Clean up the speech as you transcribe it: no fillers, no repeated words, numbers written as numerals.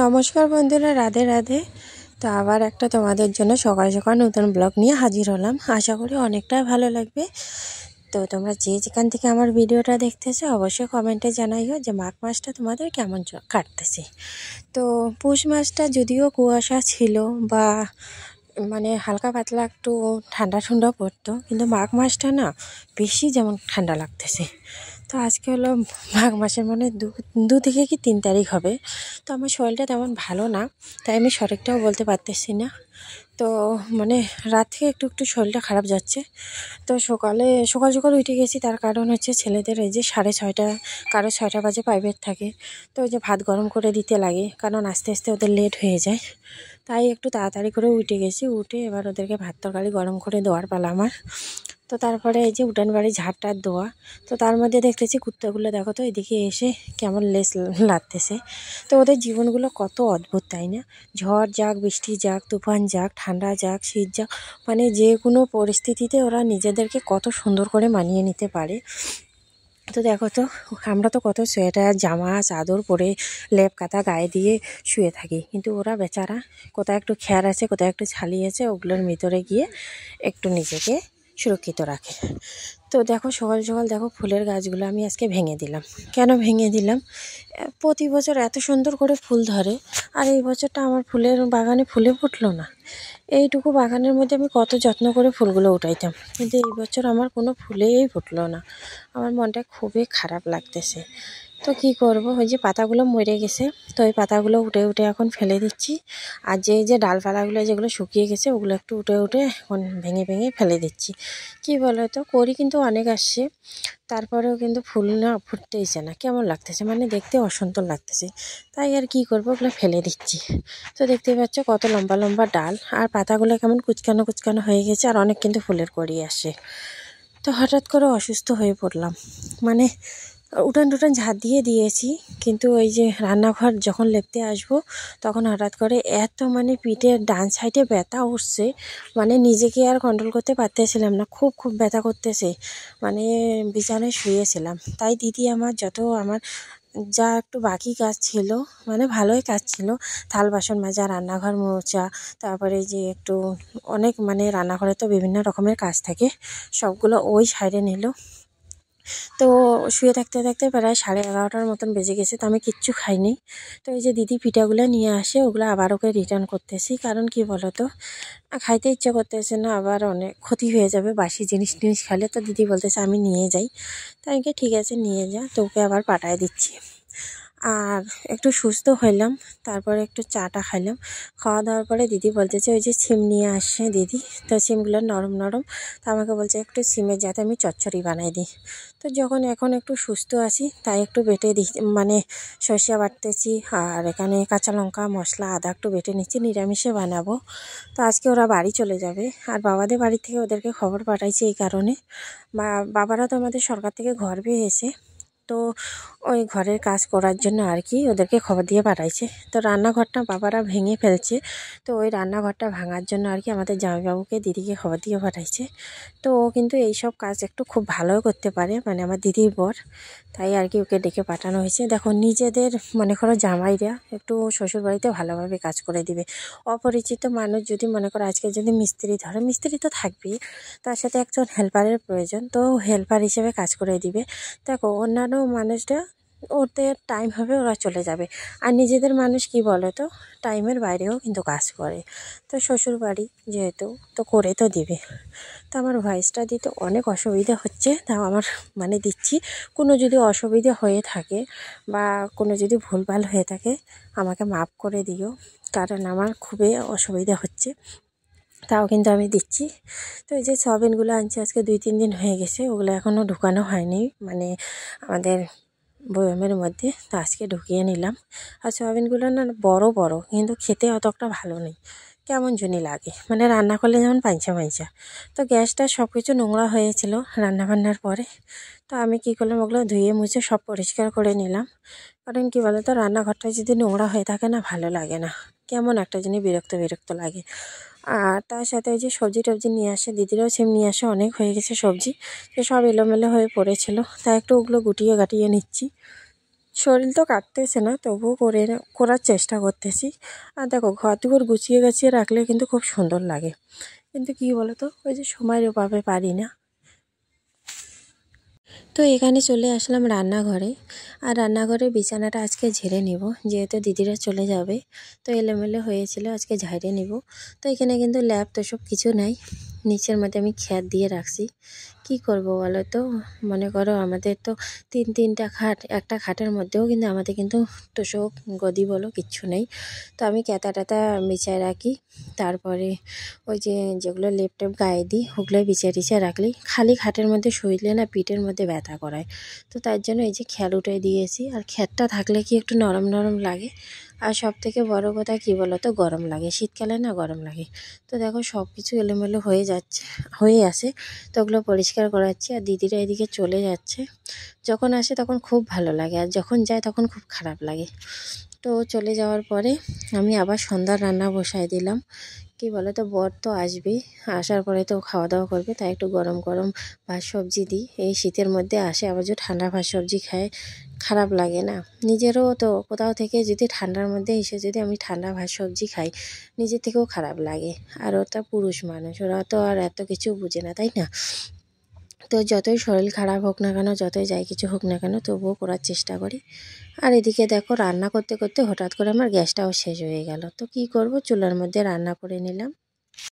নমস্কার বন্ধুরা, রাধে রাধে। তো আবার একটা তোমাদের জন্য সকাল সকাল নতুন ব্লগ নিয়ে হাজির হলাম। আশা করি অনেকটাই ভালো লাগবে। তো তোমরা যেখান থেকে আমার ভিডিওটা দেখতেছো অবশ্যই কমেন্টে জানাইও যে মাঘ মাসটা তোমাদের কেমন কাটতেছে। তো পৌষ মাসটা যদিও কুয়াশা ছিল বা মানে হালকা পাতলা একটু ঠান্ডা ঠান্ডা পড়তো, কিন্তু মাঘ মাসটা না বেশি যেমন ঠান্ডা লাগতেছে। তো আজকে হলো মাঘ মাসের মানে দু থেকে কি 3 তারিখ হবে। তো আমার শরীরটা তেমন ভালো না, তাই আমি সঠিকটাও বলতে পারতেছি না। তো মানে রাত থেকে একটু একটু শরীরটা খারাপ যাচ্ছে। তো সকাল সকাল উঠে গেছি, তার কারণ হচ্ছে ছেলেদের এই যে 6:30 কারো 6টা বাজে প্রাইভেট থাকে। তো ওই যে ভাত গরম করে দিতে লাগে, কারণ আস্তে আস্তে ওদের লেট হয়ে যায়। তাই একটু তাড়াতাড়ি করে উঠে গেছি। উঠে এবার ওদেরকে ভাত তরকারি গরম করে দেওয়ার পালা আমার। তো তারপরে এই যে উঠান বাড়ি ঝাড়টার দেওয়া। তো তার মধ্যে দেখতেছি কুত্তাগুলো দেখো তো এদিকে এসে কেমন লেস লাগতেছে। তো ওদের জীবনগুলো কত অদ্ভুত, তাই না? ঝড় যাক, বৃষ্টি যাক, তুফান যাক, ঠান্ডা যাক, শীত যাক, মানে যে কোনো পরিস্থিতিতে ওরা নিজেদেরকে কত সুন্দর করে মানিয়ে নিতে পারে। তো দেখো তো, আমরা তো কত সোয়েটার জামা চাদর পরে লেপ কাঁথা গায়ে দিয়ে শুয়ে থাকি, কিন্তু ওরা বেচারা কোথায় একটু খেয়ার আছে, কোথায় একটু ছালি আছে, ওগুলোর ভিতরে গিয়ে একটু নিজেকে সুরক্ষিত রাখে। তো দেখো সকাল সকাল দেখো ফুলের গাছগুলো আমি আজকে ভেঙে দিলাম। কেন ভেঙে দিলাম? প্রতি বছর এত সুন্দর করে ফুল ধরে, আর এই বছরটা আমার ফুলের বাগানে ফুলে ফুটলো না। এইটুকু বাগানের মধ্যে আমি কত যত্ন করে ফুলগুলো উঠাইতাম, কিন্তু এই বছর আমার কোনো ফুলেই ফুটলো না। আমার মনটা খুবই খারাপ লাগতেছে। তো কি করব, ওই যে পাতাগুলো মরে গেছে, তো ওই পাতাগুলো উঠে উঠে এখন ফেলে দিচ্ছি। আর যে ডালপালাগুলো যেগুলো শুকিয়ে গেছে ওগুলো একটু উঠে উঠে এখন ভেঙে ভেঙে ফেলে দিচ্ছি। কি বলো তো, করি কিন্তু অনেক আসছে, তারপরেও কিন্তু ফুল না ফুটতেইছে না, কেমন লাগতেছে, মানে দেখতে অসন্তর লাগতেছে। তাই আর কি করব, ওগুলো ফেলে দিচ্ছি। তো দেখতেই পাচ্ছ কত লম্বা লম্বা ডাল, আর পাতাগুলো কেমন কুচকানো কুচকানো হয়ে গেছে, আর অনেক কিন্তু ফুলের কড়ি আসে। তো হঠাৎ করে অসুস্থ হয়ে পড়লাম। মানে উঠান টুটান ঝাঁট দিয়ে দিয়েছি, কিন্তু ওই যে রান্নাঘর যখন লেপতে আসবো তখন হঠাৎ করে এত মানে পিঠের ডান সাইডে ব্যথা উঠছে, মানে নিজেকে আর কন্ট্রোল করতে পারতেছিলাম না, খুব খুব ব্যথা করতেছে। মানে বিছানায় শুয়েছিলাম। তাই দিদি আমার আমার যা একটু বাকি কাজ ছিল, মানে ভালোই কাজ ছিল, থাল বাসন মাজা, রান্নাঘর মোছা, তারপরে যে একটু অনেক মানে রান্নাঘরে তো বিভিন্ন রকমের কাজ থাকে, সবগুলো ওই সাইডে নিল। তো শুয়ে থাকতে থাকতে প্রায় 11:30টার মতন বেজে গেছে, তো আমি কিচ্ছু খাইনি। তো এই যে দিদি পিঠাগুলো নিয়ে আসে, ওগুলো আবার ওকে রিটার্ন করতেছি, কারণ কি বলো তো, খাইতে ইচ্ছে করতেছে না, আবার অনেক ক্ষতি হয়ে যাবে বাসি জিনিস টিনিস খেলে। তো দিদি বলতেছে আমি নিয়ে যাই। তাই ঠিক আছে নিয়ে যা, তো ওকে আবার পাঠায় দিচ্ছি। আর একটু সুস্থ হইলাম, তারপরে একটু চাটা খাইলাম। খাওয়া দাওয়ার পরে দিদি বলতেছে ওই যে সিম নিয়ে আসে দিদি, তো সিমগুলো নরম নরম, তো আমাকে বলছে একটু সিমের যাতে আমি চচ্চড়ি বানাই দিই। তো যখন এখন একটু সুস্থ আছি তাই একটু বেটে দিই, মানে সরষে বাটতেছি, আর এখানে কাঁচা লঙ্কা মশলা আদা একটু বেটে নিচ্ছি, নিরামিষে বানাবো। তো আজকে ওরা বাড়ি চলে যাবে, আর বাবাদের বাড়ি থেকে ওদেরকে খবর পাঠাইছে এই কারণে, বাবারা তো আমাদের সরকার থেকে ঘর পেয়েছে। তো ওই ঘরের কাজ করার জন্য আর কি ওদেরকে খবর দিয়ে পাঠাইছে। তো রান্নাঘরটা বাবারা ভেঙে ফেলছে, তো ওই রান্নাঘরটা ভাঙার জন্য আর কি আমাদের জামাইবাবুকে দিদিকে খবর দিয়ে পাঠাইছে। তো ও কিন্তু এইসব কাজ একটু খুব ভালোই করতে পারে, মানে আমার দিদির বর, তাই আর কি ওকে ডেকে পাঠানো হয়েছে। দেখো নিজেদের মনে করো জামাইরা একটু শ্বশুরবাড়িতে ভালোভাবে কাজ করে দিবে। অপরিচিত মানুষ যদি মনে করো আজকে যদি মিস্ত্রি ধরে, মিস্ত্রি তো থাকবেই, তার সাথে একজন হেল্পারের প্রয়োজন, তো হেল্পার হিসেবে কাজ করে দিবে। দেখো অন্যান্য মানুষরা ওদের টাইম হবে ওরা চলে যাবে, আর নিজেদের মানুষ কি বলো তো, টাইমের বাইরেও কিন্তু কাজ করে। তো শ্বশুর বাড়ি যেহেতু, তো করে তো দিবে। তো আমার ভয়েসটা দিতে অনেক অসুবিধা হচ্ছে, তাও আমার মানে দিচ্ছি। কোনো যদি অসুবিধা হয়ে থাকে বা কোনো যদি ভুলভাল হয়ে থাকে আমাকে মাফ করে দিও, কারণ আমার খুবই অসুবিধা হচ্ছে, তাও কিন্তু আমি দিচ্ছি। তো এই যে সয়াবিনগুলো আনছি আজকে 2-3 দিন হয়ে গেছে, ওগুলো এখনও ঢুকানো হয়নি, মানে আমাদের বয়মের মধ্যে, তো আজকে ঢুকিয়ে নিলাম। আর সয়াবিনগুলো না বড় বড়, কিন্তু খেতে অতটা ভালো নেই, কেমন জানি লাগে, মানে রান্না করলে যেমন পাঞ্চা পাঞ্চা। তো গ্যাসটা সব কিছু নোংরা হয়েছিল রান্নাবান্নার পরে। তো আমি কী করলাম, ওগুলো ধুয়ে মুছে সব পরিষ্কার করে নিলাম। কারণ কী বলো তো, রান্নাঘরটা যদি নোংরা হয়ে থাকে না ভালো লাগে না, কেমন একটা জিনিস বিরক্ত বিরক্ত লাগে। আর তার সাথে ওই যে সবজি টবজি নিয়ে আসে, দিদিরাও সিম নিয়ে আসে, অনেক হয়ে গেছে সবজি, তো সব এলোমেলো হয়ে পড়েছিল, তাই একটু ওগুলো গুটিয়ে গাটিয়ে নিচ্ছি। শরীর তো কাটতেছে না, তবুও করার চেষ্টা করতেছি। আর দেখো ঘর দুয়ার গুছিয়ে গাছিয়ে রাখলে কিন্তু খুব সুন্দর লাগে, কিন্তু কী বলো তো, ওই যে সময়ের অভাবে পারি না। তো এখানে চলে আসলাম রান্নাঘরে। আর রান্নাঘরে বিছানাটা আজকে ঝেড়ে নিব, যেহেতু দিদিরা চলে যাবে, তো এলোমেলো হয়েছিল, আজকে ঝাড়ে নিব। তো এখানে কিন্তু ল্যাপ তো সব কিছু নাই, নিচের মধ্যে আমি খ্যাত দিয়ে রাখছি। কি করব বলো তো, মনে করো আমাদের তো তিনটা খাট, একটা খাটের মধ্যেও কিন্তু আমাদের কিন্তু তোষক গদি বলো কিচ্ছু নেই। তো আমি ক্যাতা টাতা বিছায় রাখি, তারপরে ওই যে যেগুলো লেপটেপ গায়ে দিই ওগুলো বিছিয়ে টিছিয়ে রাখলি, খালি খাটের মধ্যে শুইলে না পিঠের মধ্যে ব্যথা করায়। তো তার জন্য এই যে খ্যাল উঠে দিয়েছি, আর খ্যাতটা থাকলে কি একটু নরম নরম লাগে। আর সব থেকে বড় কথা কী বলো তো, গরম লাগে, শীতকালে না গরম লাগে। তো দেখো সব কিছু এলোমেলো হয়ে আসে, তো ওগুলো পরিষ্কার করাচ্ছি। আর দিদিরা এদিকে চলে যাচ্ছে, যখন আসে তখন খুব ভালো লাগে, আর যখন যায় তখন খুব খারাপ লাগে। তো চলে যাওয়ার পরে আমি আবার সন্ধ্যার রান্না বসায় দিলাম। কি বলো তো, বর তো আসবেই, আসার পরে তো খাওয়া দাওয়া করবে, তাই একটু গরম গরম ভাত সবজি দিই। এই শীতের মধ্যে আসে, আবার যদি ঠান্ডা ভাত সবজি খায় খারাপ লাগে না। নিজেরও তো কোথাও থেকে যদি ঠান্ডার মধ্যে এসে যদি আমি ঠান্ডা ভাত সবজি খাই, নিজের থেকেও খারাপ লাগে। আর ওটা পুরুষ মানুষ, ওরা তো আর এত কিছু বুঝে না, তাই না? তো যতই শরীর খারাপ হোক না কেন, যতই যাই কিছু হোক না কেন, তবুও করার চেষ্টা করি। আর এদিকে দেখো রান্না করতে করতে হঠাৎ করে আমার গ্যাসটাও শেষ হয়ে গেল। তো কি করব, চুলার মধ্যে রান্না করে নিলাম।